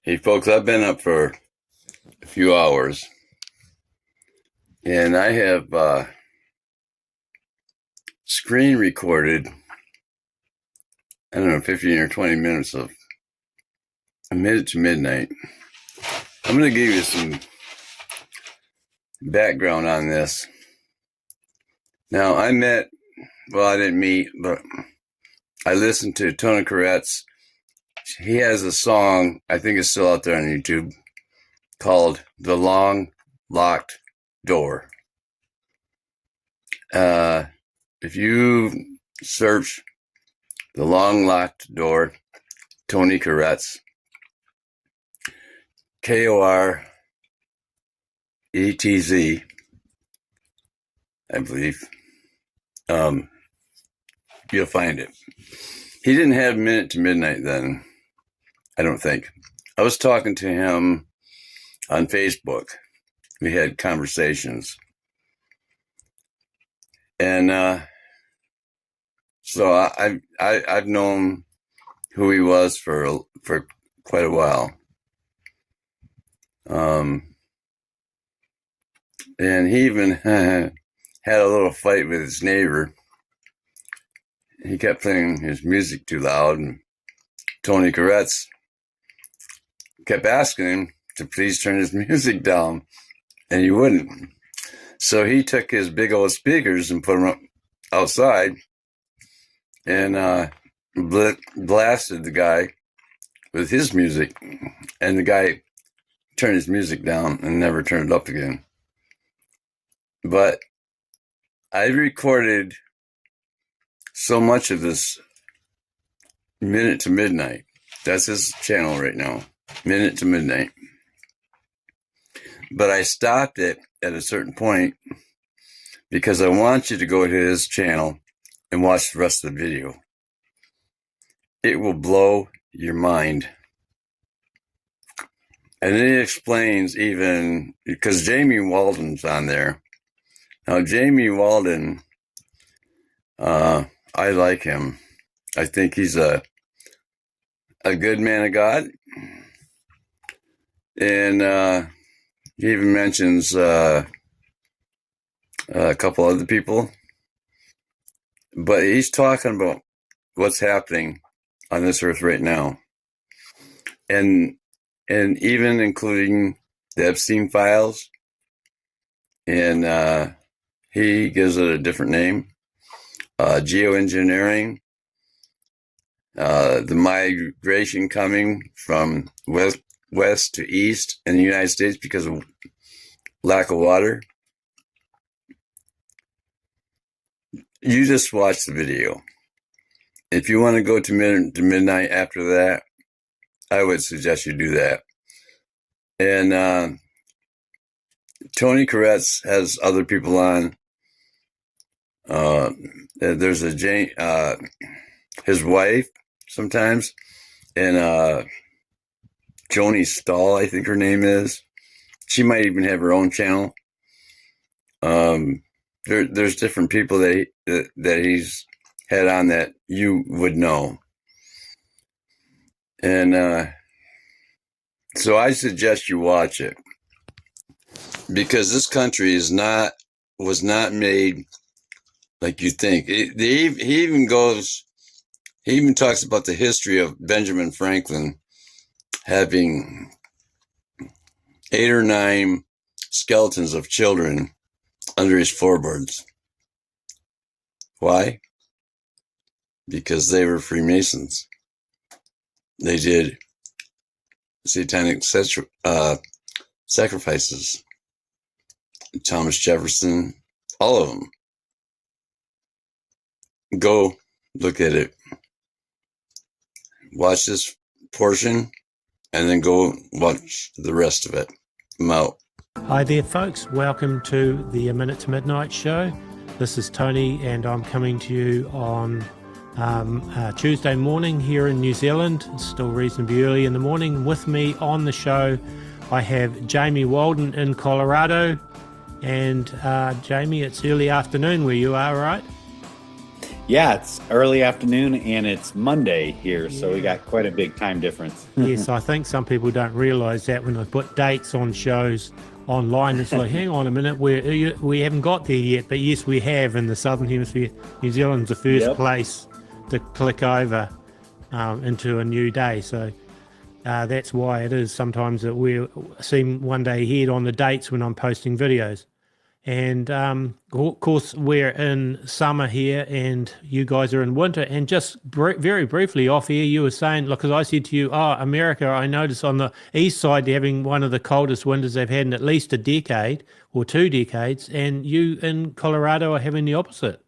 Hey folks, I've been up for a few hours and I have screen recorded, I don't know, 15 or 20 minutes of A Minute to Midnight. I'm going to give you some background on this. Now, I didn't meet, but I listened to Tony Koretz. He has a song, I think it's still out there on YouTube, called The Long Locked Door. If you search The Long Locked Door, Tony Koretz, Koretz, I believe, you'll find it. He didn't have Minute to Midnight then, I don't think. I was talking to him on Facebook. We had conversations. And so I've known who he was for quite a while. And he even had a little fight with his neighbor. He kept playing his music too loud, and Tony Koretz kept asking him to please turn his music down, and he wouldn't. So he took his big old speakers and put them up outside and blasted the guy with his music, and the guy turned his music down and never turned it up again. But I recorded so much of this Minute to Midnight. That's his channel right now, Minute to Midnight. But I stopped it at a certain point because I want you to go to his channel and watch the rest of the video. It will blow your mind. And then he explains, even because Jamie Walden's on there. Now, Jamie Walden, I like him. I think he's a good man of God. And he even mentions a couple other people. But he's talking about what's happening on this earth right now. And even including the Epstein files. And he gives it a different name. Geoengineering. The migration coming from west to east in the United States because of lack of water. You just watch the video. If you want to go to Minute to Midnight after that, I would suggest you do that. And Tony Koretz has other people on. There's his wife sometimes, and Joni Stahl, I think her name is. She might even have her own channel. There's different people that he's had on that you would know. And so I suggest you watch it, because this country was not made like you think. He even talks about the history of Benjamin Franklin having 8 or 9 skeletons of children under his floorboards. Why? Because they were Freemasons. They did satanic sacrifices. Thomas Jefferson, all of them. Go look at it. Watch this portion, and then go watch the rest of it. I'm out. Hi there, folks. Welcome to the A Minute to Midnight show. This is Tony, and I'm coming to you on Tuesday morning here in New Zealand. It's still reasonably early in the morning. With me on the show, I have Jamie Walden in Colorado. And Jamie, it's early afternoon where you are, right? Yeah, it's early afternoon and it's Monday here, so we got quite a big time difference. Yes, I think some people don't realise that when they put dates on shows online, it's like, hang on a minute, we haven't got there yet, but yes, we have in the Southern Hemisphere. New Zealand's the first place to click over into a new day, so that's why it is sometimes that we seem one day ahead on the dates when I'm posting videos. And of course, we're in summer here and you guys are in winter. And just very briefly off here, you were saying, look, because I said to you, America, I noticed on the east side, they're having one of the coldest winters they've had in at least a decade or 2 decades. And you in Colorado are having the opposite.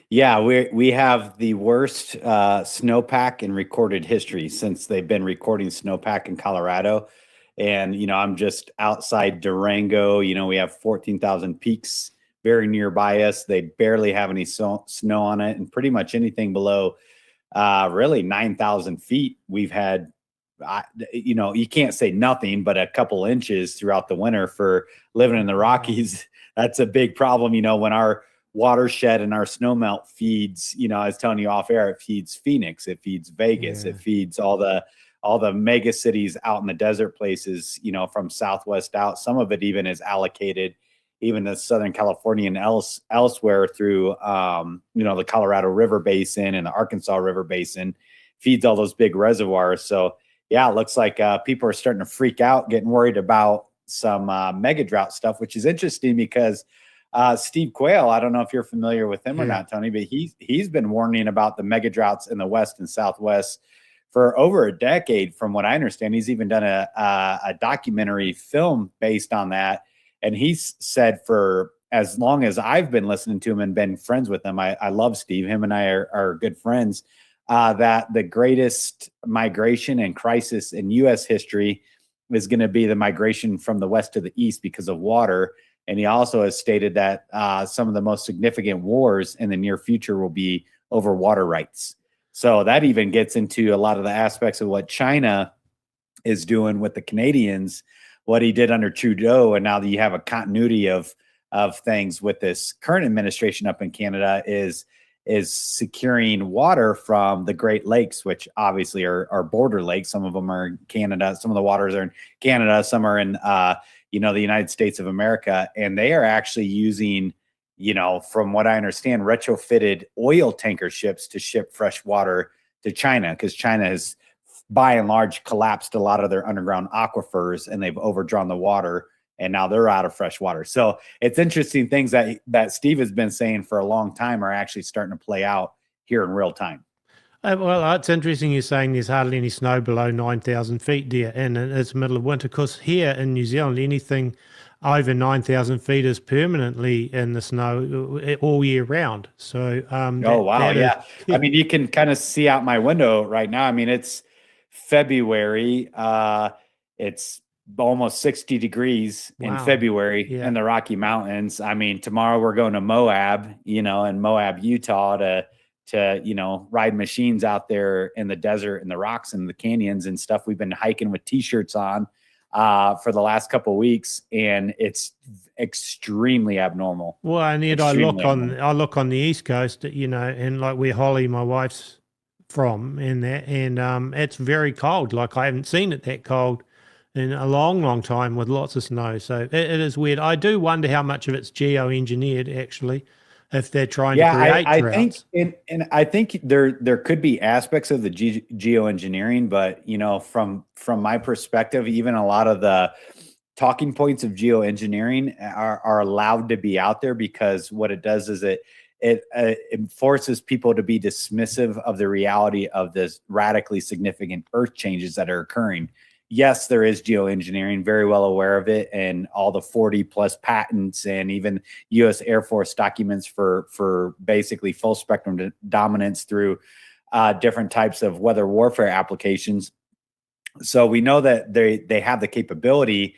Yeah, we have the worst snowpack in recorded history since they've been recording snowpack in Colorado. And, I'm just outside Durango. We have 14,000 peaks very nearby us. They barely have any snow on it. And pretty much anything below really 9,000 feet, we've had, you can't say nothing, but a couple inches throughout the winter for living in the Rockies. That's a big problem. When our watershed and our snowmelt feeds, I was telling you off air, it feeds Phoenix, it feeds Vegas, it feeds all the mega cities out in the desert places, from Southwest out. Some of it even is allocated even to Southern California and elsewhere through, the Colorado River Basin and the Arkansas River Basin, feeds all those big reservoirs. So yeah, it looks like people are starting to freak out, getting worried about some mega drought stuff, which is interesting because Steve Quayle, I don't know if you're familiar with him or not, Tony, but he's been warning about the mega droughts in the West and Southwest for over a decade. From what I understand, he's even done a documentary film based on that. And he's said for as long as I've been listening to him and been friends with him, I love Steve. Him and I are good friends. That the greatest migration and crisis in U.S. history is going to be the migration from the West to the East because of water. And he also has stated that some of the most significant wars in the near future will be over water rights. So that even gets into a lot of the aspects of what China is doing with the Canadians, what he did under Trudeau. And now that you have a continuity of things with this current administration up in Canada is securing water from the Great Lakes, which obviously are border lakes. Some of them are in Canada. Some of the waters are in Canada. Some are in, the United States of America. And they are actually using, from what I understand, retrofitted oil tanker ships to ship fresh water to China, because China has, by and large, collapsed a lot of their underground aquifers and they've overdrawn the water. And now they're out of fresh water. So it's interesting things that Steve has been saying for a long time are actually starting to play out here in real time. Well, it's interesting you're saying there's hardly any snow below 9,000 feet there, and it's the middle of winter, because here in New Zealand, anything over 9,000 feet is permanently in the snow all year round. So, oh, wow. Yeah. I mean, you can kind of see out my window right now. I mean, it's February. It's almost 60 degrees in February in the Rocky Mountains. I mean, tomorrow we're going to Moab, in Moab, Utah to ride machines out there in the desert and the rocks and the canyons and stuff. We've been hiking with t-shirts on for the last couple of weeks, and it's extremely abnormal. Well, and yet I look on the East Coast, and like where Holly, my wife's from, and it's very cold. Like I haven't seen it that cold in a long, long time with lots of snow. So it is weird. I do wonder how much of it's geoengineered actually, if they're trying to create droughts. And I think there could be aspects of the geoengineering, but from my perspective, even a lot of the talking points of geoengineering are allowed to be out there, because what it does is it forces people to be dismissive of the reality of this radically significant earth changes that are occurring. Yes, there is geoengineering, very well aware of it, and all the 40 plus patents and even U.S. Air Force documents for basically full spectrum dominance through different types of weather warfare applications. So we know that they have the capability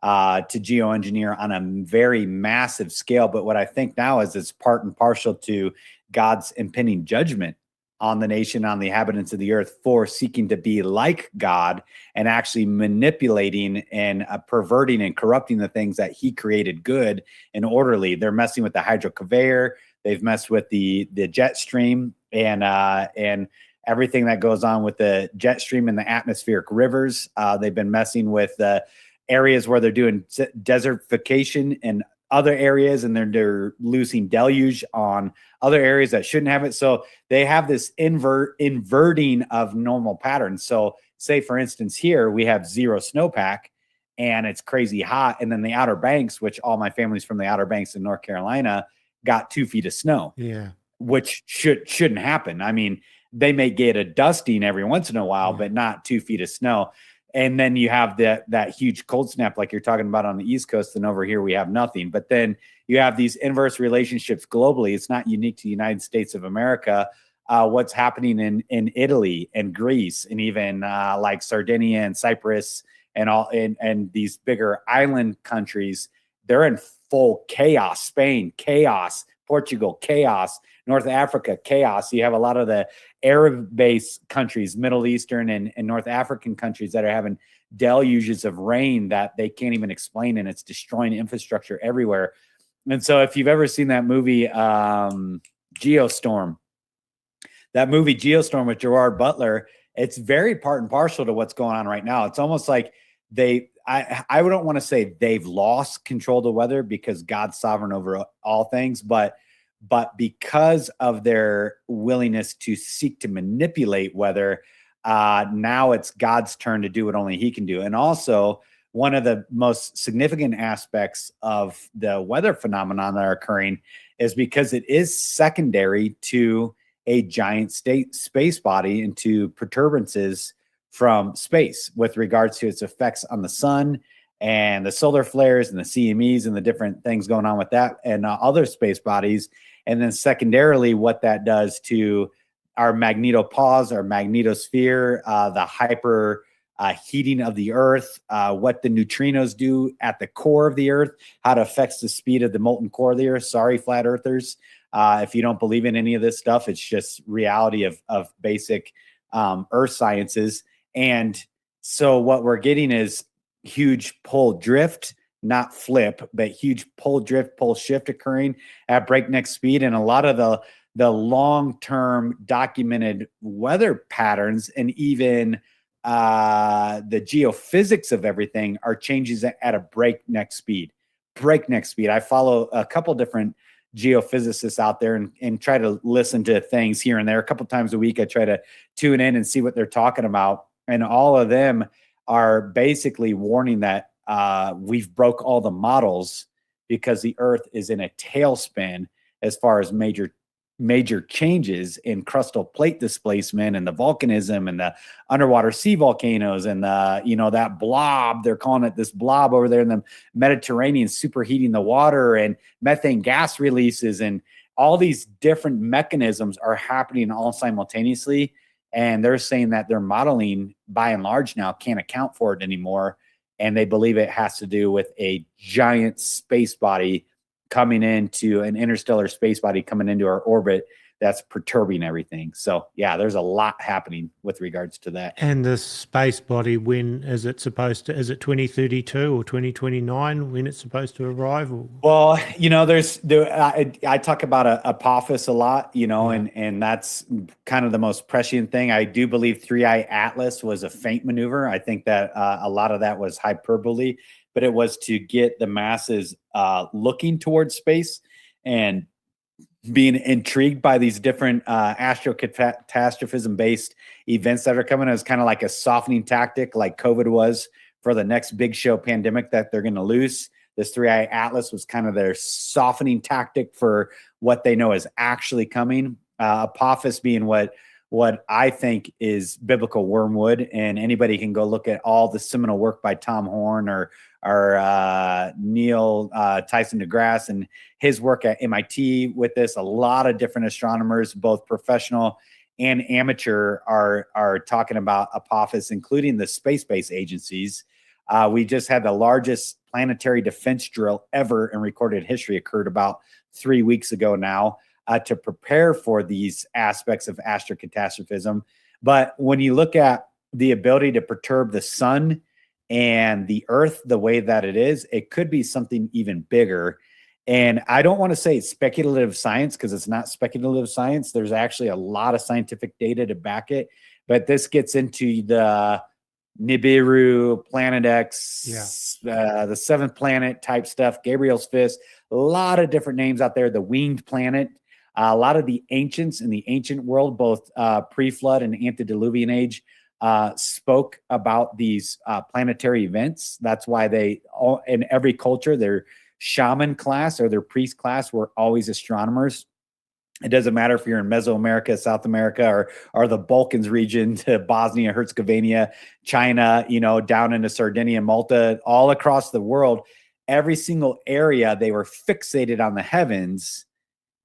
to geoengineer on a very massive scale. But what I think now is it's part and parcel to God's impending judgment on the nation, on the inhabitants of the earth, for seeking to be like God and actually manipulating and perverting and corrupting the things that he created good and orderly. They're messing with the hydroconveyor. They've messed with the jet stream and everything that goes on with the jet stream and the atmospheric rivers. They've been messing with the areas where they're doing desertification in other areas, and they're losing deluge on other areas that shouldn't have it. So they have this inverting of normal patterns. So say, for instance, here we have 0 snowpack and it's crazy hot. And then the Outer Banks, which all my family's from the Outer Banks in North Carolina, got 2 feet of snow. Yeah. Which shouldn't happen. I mean, they may get a dusting every once in a while, but not 2 feet of snow. And then you have that huge cold snap like you're talking about on the East Coast, and over here we have nothing. But then you have these inverse relationships globally. It's not unique to the United States of America. What's happening in Italy and Greece and even like Sardinia and Cyprus and all and these bigger island countries, they're in full chaos. Spain, chaos. Portugal, chaos. North Africa, chaos. You have a lot of the Arab-based countries, Middle Eastern and North African countries that are having deluges of rain that they can't even explain, and it's destroying infrastructure everywhere. And so if you've ever seen that movie, Geostorm, with Gerard Butler, it's very part and parcel to what's going on right now. It's almost like I don't want to say they've lost control of the weather, because God's sovereign over all things, but because of their willingness to seek to manipulate weather, now it's God's turn to do what only he can do. And also, one of the most significant aspects of the weather phenomenon that are occurring is because it is secondary to a giant space body and to perturbances from space with regards to its effects on the sun and the solar flares and the CMEs and the different things going on with that and other space bodies. And then secondarily, what that does to our magnetopause, our magnetosphere, the hyper heating of the Earth, what the neutrinos do at the core of the Earth, how it affects the speed of the molten core of the Earth. Sorry, flat earthers. If you don't believe in any of this stuff, it's just reality of basic Earth sciences. And so what we're getting is huge pole drift, not flip, but huge pole drift, pole shift occurring at breakneck speed. And a lot of the long-term documented weather patterns and even the geophysics of everything are changes at a breakneck speed. I follow a couple different geophysicists out there and try to listen to things here and there. A couple times a week, I try to tune in and see what they're talking about. And all of them are basically warning that we've broke all the models because the Earth is in a tailspin as far as major changes in crustal plate displacement and the volcanism and the underwater sea volcanoes and that blob, they're calling it this blob over there in the Mediterranean, superheating the water, and methane gas releases, and all these different mechanisms are happening all simultaneously. And they're saying that their modeling by and large now can't account for it anymore. And they believe it has to do with a giant space body coming into an interstellar space body coming into our orbit that's perturbing everything. So yeah, there's a lot happening with regards to that. And the space body, when is it supposed to, is it 2032 or 2029 when it's supposed to arrive? Or? Well, I talk about Apophis a lot, and that's kind of the most prescient thing. I do believe 3I Atlas was a feint maneuver. I think that a lot of that was hyperbole, but it was to get the masses looking towards space and being intrigued by these different astrocatastrophism-based events that are coming. It was kind of like a softening tactic, like COVID was for the next big show pandemic that they're going to lose. This 3I Atlas was kind of their softening tactic for what they know is actually coming. Apophis being what I think is biblical wormwood, and anybody can go look at all the seminal work by Tom Horn or Neil Tyson deGrasse and his work at MIT with this. A lot of different astronomers, both professional and amateur, are talking about Apophis, including the space-based agencies. We just had the largest planetary defense drill ever in recorded history occurred about 3 weeks ago now to prepare for these aspects of astrocatastrophism. But when you look at the ability to perturb the sun and the Earth the way that it is, it could be something even bigger. And I don't want to say it's speculative science because it's not speculative science. There's actually a lot of scientific data to back it. But this gets into the Nibiru, Planet X, the seventh planet type stuff, Gabriel's Fist, a lot of different names out there, the winged planet. A lot of the ancients in the ancient world, both pre-flood and antediluvian age, spoke about these planetary events. That's why they all, in every culture, their shaman class or their priest class were always astronomers. It doesn't matter if you're in Mesoamerica, South America, or the Balkans region to Bosnia, Herzegovina, China, down into Sardinia, Malta, all across the world. Every single area, they were fixated on the heavens,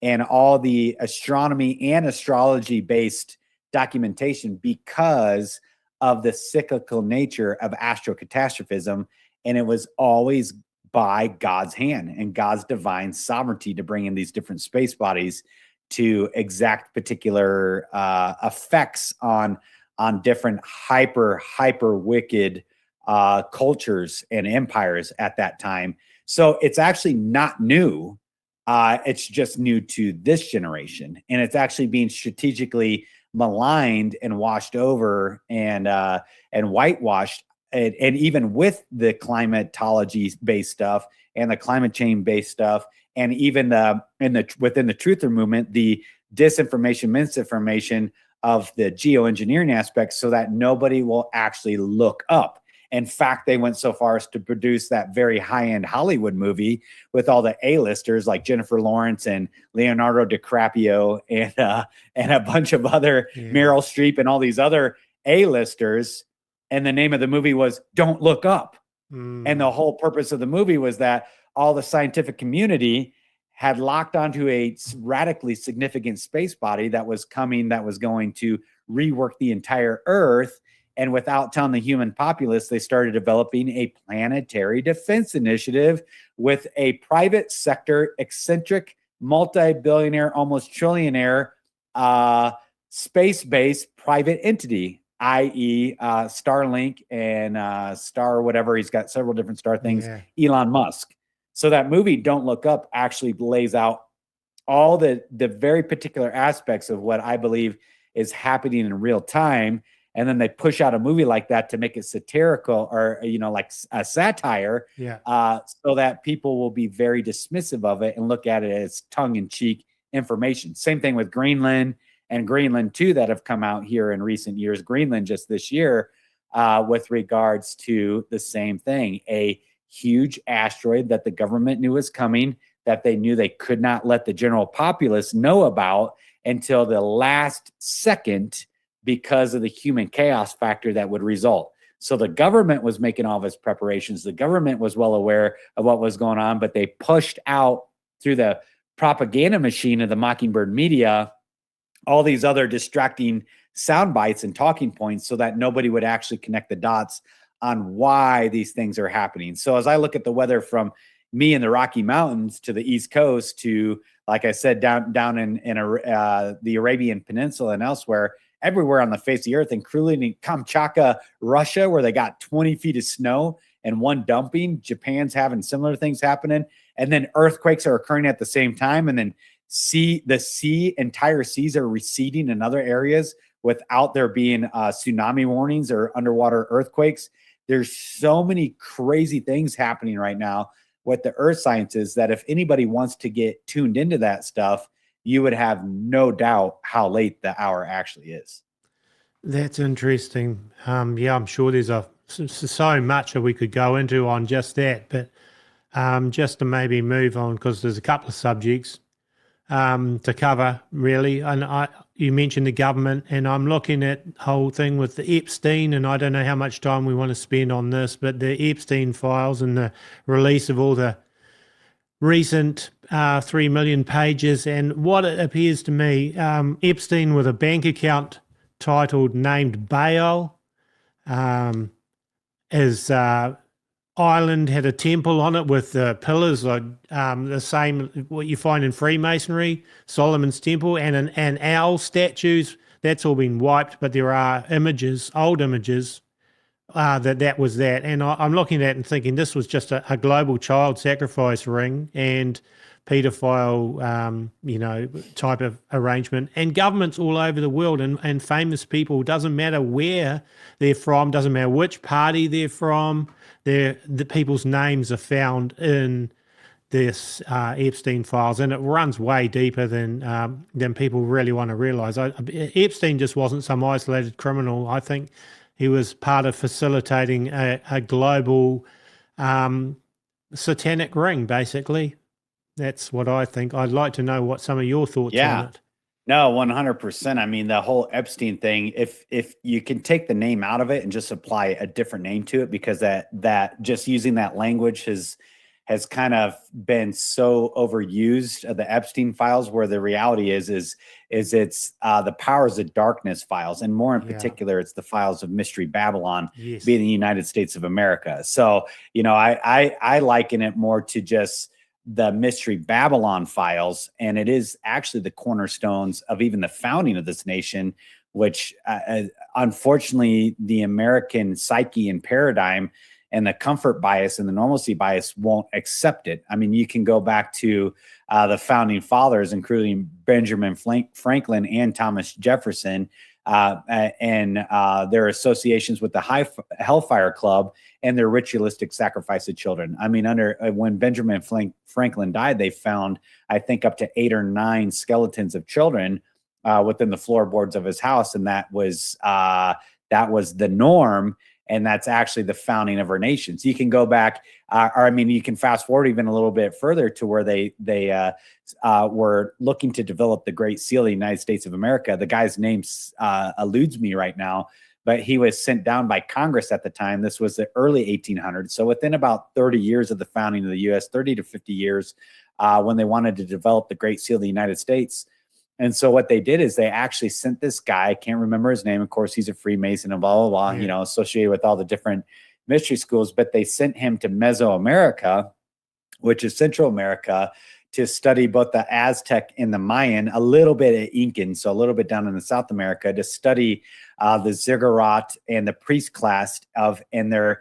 and all the astronomy and astrology based documentation because of the cyclical nature of astrocatastrophism. And it was always by God's hand and God's divine sovereignty to bring in these different space bodies to exact particular effects on different hyper wicked cultures and empires at that time. So it's actually not new. It's just new to this generation, and it's actually being strategically maligned and washed over and whitewashed. And even with the climatology based stuff and the climate change based stuff, and even within the truther movement, the disinformation, misinformation of the geoengineering aspects, so that nobody will actually look up. In fact, they went so far as to produce that very high-end Hollywood movie with all the A-listers like Jennifer Lawrence and Leonardo DiCaprio and a bunch of other Meryl Streep and all these other A-listers. And the name of the movie was Don't Look Up. And the whole purpose of the movie was that all the scientific community had locked onto a radically significant space body that was coming, that was going to rework the entire Earth. And without telling the human populace, they started developing a planetary defense initiative with a private sector, eccentric, multi-billionaire, almost trillionaire, space-based private entity, i.e. Starlink and Star whatever. He's got several different star things, Elon Musk. So that movie, Don't Look Up, actually lays out all the very particular aspects of what I believe is happening in real time. And then they push out a movie like that to make it satirical or, like a satire, so that people will be very dismissive of it and look at it as tongue-in-cheek information. Same thing with Greenland and Greenland 2 that have come out here in recent years. Greenland just this year with regards to the same thing, a huge asteroid that the government knew was coming, that they knew they could not let the general populace know about until the last second, because of the human chaos factor that would result. So the government was making all of its preparations. The government was well aware of what was going on, but they pushed out through the propaganda machine of the Mockingbird media all these other distracting sound bites and talking points so that nobody would actually connect the dots on why these things are happening. So as I look at the weather from me in the Rocky Mountains to the East Coast to, like I said, down in the Arabian Peninsula and elsewhere, everywhere on the face of the earth, including Kamchatka, Russia, where they got 20 feet of snow and one dumping. Japan's having similar things happening. And then earthquakes are occurring at the same time. And then entire seas are receding in other areas without there being tsunami warnings or underwater earthquakes. There's so many crazy things happening right now with the earth sciences that if anybody wants to get tuned into that stuff, you would have no doubt how late the hour actually is. That's interesting. I'm sure there's so much that we could go into on just that, but just to maybe move on, because there's a couple of subjects to cover, really. And you mentioned the government, and I'm looking at the whole thing with the Epstein, and I don't know how much time we want to spend on this, but the Epstein files and the release of all the recent 3 million pages, and what it appears to me, Epstein with a bank account titled named Baal, is island had a temple on it with the pillars like the same what you find in Freemasonry, Solomon's Temple, and an owl statues. That's all been wiped, but there are images, old images, that was that. And I'm looking at it and thinking this was just a global child sacrifice ring. And pedophile, type of arrangement. And governments all over the world and famous people, doesn't matter where they're from, doesn't matter which party they're from, the people's names are found in this Epstein files, and it runs way deeper than people really want to realize. Epstein just wasn't some isolated criminal. I think he was part of facilitating a global satanic ring, basically. That's what I think. I'd like to know what some of your thoughts on it. No, 100%. I mean, the whole Epstein thing, if you can take the name out of it and just apply a different name to it, because that just using that language has kind of been so overused, the Epstein files, where the reality is it's the powers of darkness files, and more in particular, it's the files of Mystery Babylon, being the United States of America. So, I liken it more to just the Mystery Babylon files, and it is actually the cornerstones of even the founding of this nation, which unfortunately the American psyche and paradigm and the comfort bias and the normalcy bias won't accept it. I mean, you can go back to the founding fathers, including Benjamin Franklin and Thomas Jefferson, and their associations with the Hellfire Club and their ritualistic sacrifice of children. I mean, when Benjamin Franklin died, they found, I think, up to 8 or 9 skeletons of children within the floorboards of his house, and that was the norm. And that's actually the founding of our nation. So you can go back, you can fast forward even a little bit further to where they were looking to develop the Great Seal of the United States of America. The guy's name eludes me right now, but he was sent down by Congress at the time. This was the early 1800s. So within about 30 years of the founding of the U.S., 30 to 50 years, when they wanted to develop the Great Seal of the United States. And so what they did is they actually sent this guy, I can't remember his name. Of course, he's a Freemason and blah, blah, blah, associated with all the different mystery schools, but they sent him to Mesoamerica, which is Central America, to study both the Aztec and the Mayan, a little bit of Incan, so a little bit down in the South America, to study the ziggurat and the priest class and their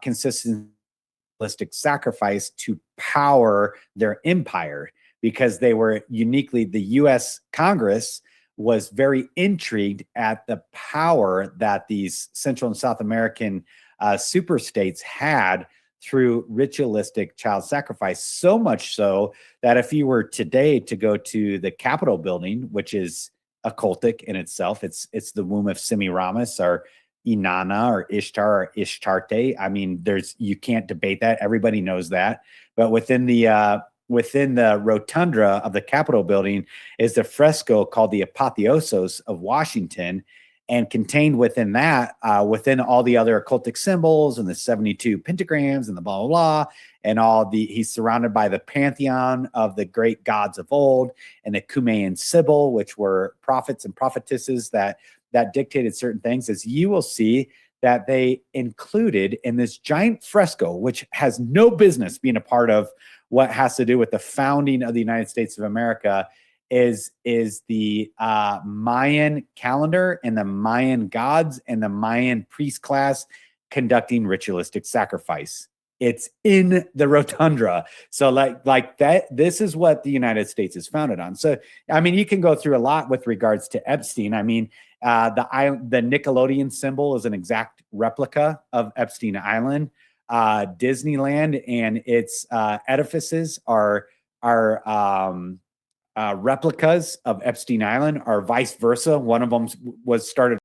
consistent sacrifice to power their empire. Because they were uniquely, the U.S. Congress was very intrigued at the power that these Central and South American super states had through ritualistic child sacrifice. So much so that if you were today to go to the Capitol building, which is occultic in itself, it's the womb of Semiramis or Inanna or Ishtar or Ishtarte. I mean, you can't debate that. Everybody knows that. But within the rotunda of the Capitol building is the fresco called the Apotheosis of Washington, and contained within that, within all the other occultic symbols and the 72 pentagrams and the blah, blah, blah, and he's surrounded by the pantheon of the great gods of old and the Cumean Sibyl, which were prophets and prophetesses that dictated certain things. As you will see that they included in this giant fresco, which has no business being a part of what has to do with the founding of the United States of America, is the Mayan calendar and the Mayan gods and the Mayan priest class conducting ritualistic sacrifice. It's in the rotunda. So like that, this is what the United States is founded on. So, I mean, you can go through a lot with regards to Epstein. I mean, the Nickelodeon symbol is an exact replica of Epstein Island. Disneyland and its edifices are replicas of Epstein Island, or vice versa. One of them was started